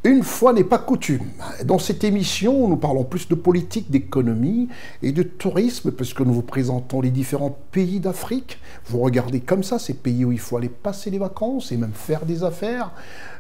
Une fois n'est pas coutume. Dans cette émission, nous parlons plus de politique, d'économie et de tourisme, puisque nous vous présentons les différents pays d'Afrique. Vous regardez comme ça ces pays où il faut aller passer les vacances et même faire des affaires.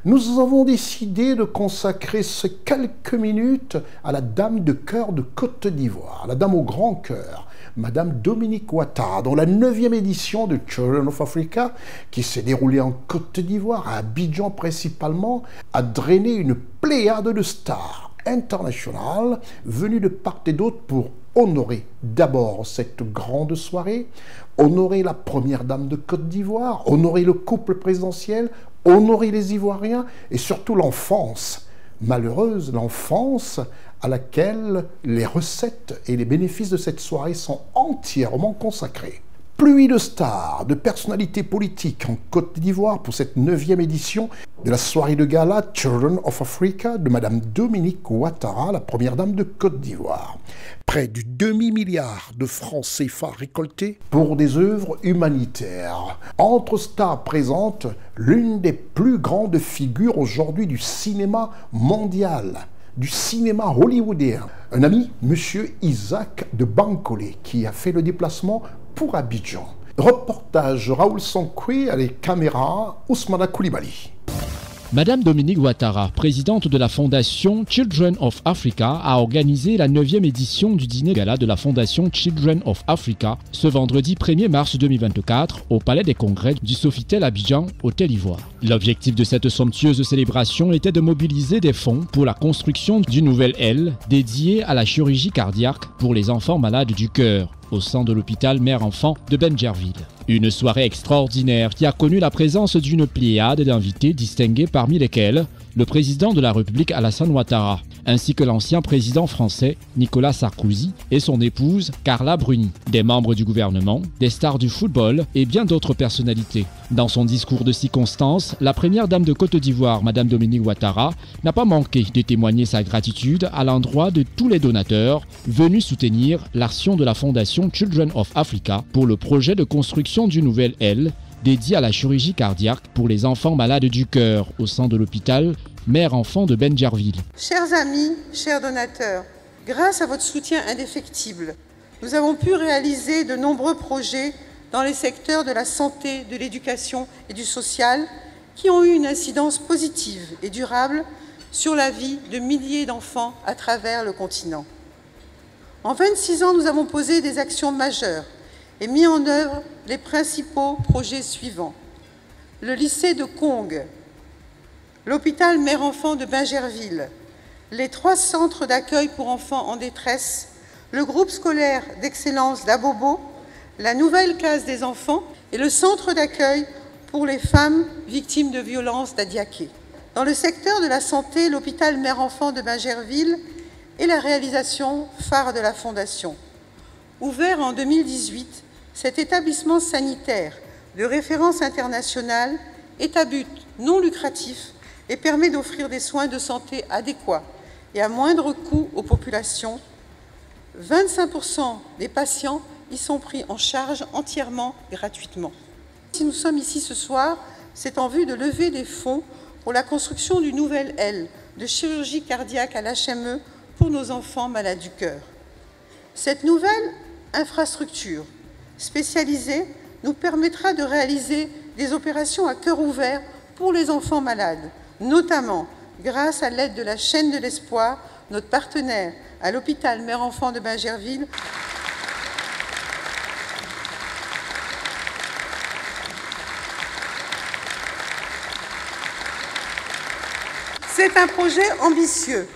Nous avons décidé de consacrer ces quelques minutes à la dame de cœur de Côte d'Ivoire, la dame au grand cœur, Madame Dominique Ouattara, dans la 9e édition de Children of Africa, qui s'est déroulée en Côte d'Ivoire, à Abidjan principalement, a drainé une pléiade de stars internationales venues de part et d'autre pour honorer d'abord cette grande soirée, honorer la première dame de Côte d'Ivoire, honorer le couple présidentiel, honorer les Ivoiriens et surtout l'enfance. Malheureuse, l'enfance à laquelle les recettes et les bénéfices de cette soirée sont entièrement consacrés. Pluie de stars, de personnalités politiques en Côte d'Ivoire pour cette 9e édition de la soirée de gala Children of Africa de Madame Dominique Ouattara, la première dame de Côte d'Ivoire. Près du demi-milliard de francs CFA récoltés pour des œuvres humanitaires. Entre stars présentes, l'une des plus grandes figures aujourd'hui du cinéma mondial, du cinéma hollywoodien. Un ami, Monsieur Isaac de Bancolé, qui a fait le déplacement pour Abidjan. Reportage Raoul Sankoué à les caméras Ousmana Koulibaly. Madame Dominique Ouattara, présidente de la fondation Children of Africa, a organisé la 9e édition du dîner gala de la fondation Children of Africa ce vendredi 1er mars 2024 au Palais des Congrès du Sofitel Abidjan, Hôtel Ivoire. L'objectif de cette somptueuse célébration était de mobiliser des fonds pour la construction d'une nouvelle aile dédiée à la chirurgie cardiaque pour les enfants malades du cœur au sein de l'hôpital mère-enfant de Benjerville. Une soirée extraordinaire qui a connu la présence d'une pléiade d'invités distingués parmi lesquels le président de la République Alassane Ouattara, ainsi que l'ancien président français Nicolas Sarkozy et son épouse Carla Bruni, des membres du gouvernement, des stars du football et bien d'autres personnalités. Dans son discours de circonstance, la première dame de Côte d'Ivoire, Madame Dominique Ouattara, n'a pas manqué de témoigner sa gratitude à l'endroit de tous les donateurs venus soutenir l'action de la fondation Children of Africa pour le projet de construction d'une nouvelle aile dédiée à la chirurgie cardiaque pour les enfants malades du cœur au sein de l'hôpital mère-enfant de Benjerville. Chers amis, chers donateurs, grâce à votre soutien indéfectible, nous avons pu réaliser de nombreux projets dans les secteurs de la santé, de l'éducation et du social qui ont eu une incidence positive et durable sur la vie de milliers d'enfants à travers le continent. En 26 ans, nous avons posé des actions majeures et mis en œuvre les principaux projets suivants. Le lycée de Kong, l'hôpital mère-enfant de Benjerville, les 3 centres d'accueil pour enfants en détresse, le groupe scolaire d'excellence d'Abobo, la nouvelle case des enfants et le centre d'accueil pour les femmes victimes de violences d'Adiaké. Dans le secteur de la santé, l'hôpital mère-enfant de Benjerville est la réalisation phare de la Fondation. Ouvert en 2018, cet établissement sanitaire de référence internationale est à but non lucratif et permet d'offrir des soins de santé adéquats et à moindre coût aux populations. 25% des patients y sont pris en charge entièrement gratuitement. Si nous sommes ici ce soir, c'est en vue de lever des fonds pour la construction d'une nouvelle aile de chirurgie cardiaque à l'HME pour nos enfants malades du cœur. Cette nouvelle infrastructure spécialisée nous permettra de réaliser des opérations à cœur ouvert pour les enfants malades, notamment grâce à l'aide de la chaîne de l'espoir, notre partenaire à l'hôpital mère-enfant de Benjerville. C'est un projet ambitieux,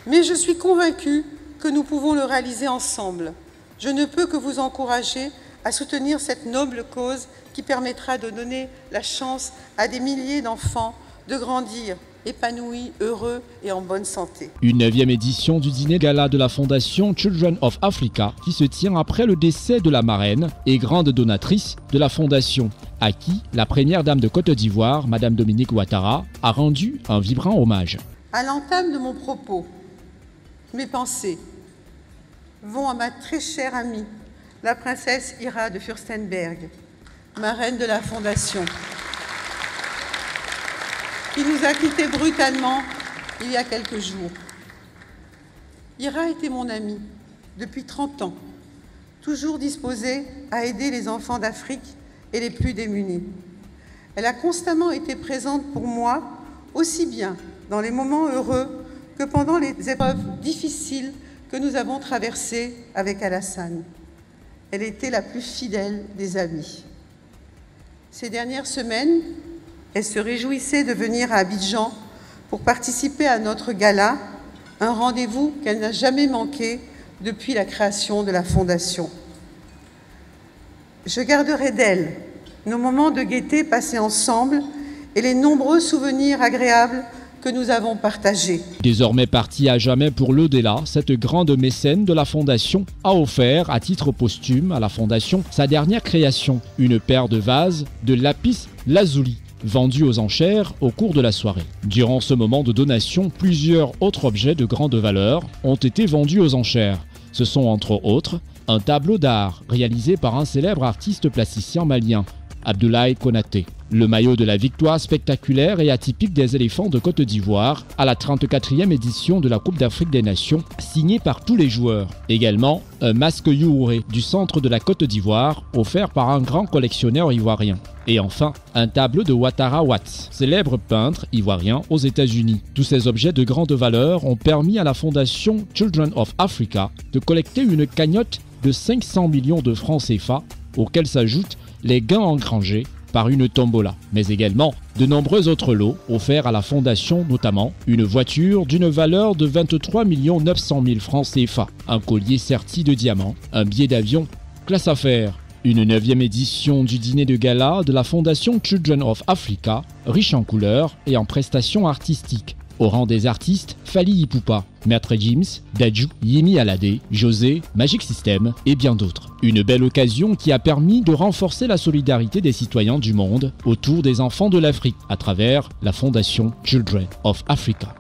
mais je suis convaincue que nous pouvons le réaliser ensemble. Je ne peux que vous encourager à soutenir cette noble cause qui permettra de donner la chance à des milliers d'enfants de grandir épanouis, heureux et en bonne santé. Une 9e édition du dîner gala de la fondation Children of Africa qui se tient après le décès de la marraine et grande donatrice de la fondation, à qui la première dame de Côte d'Ivoire, Madame Dominique Ouattara, a rendu un vibrant hommage. À l'entame de mon propos, mes pensées vont à ma très chère amie, la princesse Ira de Fürstenberg, marraine de la Fondation, qui nous a quittés brutalement il y a quelques jours. Ira était mon amie depuis 30 ans, toujours disposée à aider les enfants d'Afrique et les plus démunis. Elle a constamment été présente pour moi, aussi bien dans les moments heureux que pendant les épreuves difficiles que nous avons traversées avec Alassane. Elle était la plus fidèle des amies. Ces dernières semaines, elle se réjouissait de venir à Abidjan pour participer à notre gala, un rendez-vous qu'elle n'a jamais manqué depuis la création de la Fondation. Je garderai d'elle nos moments de gaieté passés ensemble et les nombreux souvenirs agréables que nous avons partagés. Désormais partie à jamais pour l'au-delà, cette grande mécène de la Fondation a offert à titre posthume à la Fondation sa dernière création, une paire de vases de lapis lazuli, vendus aux enchères au cours de la soirée. Durant ce moment de donation, plusieurs autres objets de grande valeur ont été vendus aux enchères. Ce sont entre autres un tableau d'art réalisé par un célèbre artiste plasticien malien, Abdoulaye Konaté, le maillot de la victoire spectaculaire et atypique des éléphants de Côte d'Ivoire à la 34e édition de la Coupe d'Afrique des Nations, signé par tous les joueurs. Également, un masque Youré du centre de la Côte d'Ivoire, offert par un grand collectionneur ivoirien. Et enfin, un tableau de Ouattara Watts, célèbre peintre ivoirien aux États-Unis. Tous ces objets de grande valeur ont permis à la Fondation Children of Africa de collecter une cagnotte de 500 millions de francs CFA, auxquels s'ajoutent les gains engrangés par une tombola, mais également de nombreux autres lots offerts à la Fondation, notamment une voiture d'une valeur de 23 900 000 francs CFA, un collier serti de diamants, un billet d'avion classe affaires, une 9e édition du dîner de gala de la Fondation Children of Africa, riche en couleurs et en prestations artistiques. Au rang des artistes, Fally Ipupa, Maître Gims, Dadju, Yemi Alade, José, Magic System et bien d'autres. Une belle occasion qui a permis de renforcer la solidarité des citoyens du monde autour des enfants de l'Afrique à travers la Fondation Children of Africa.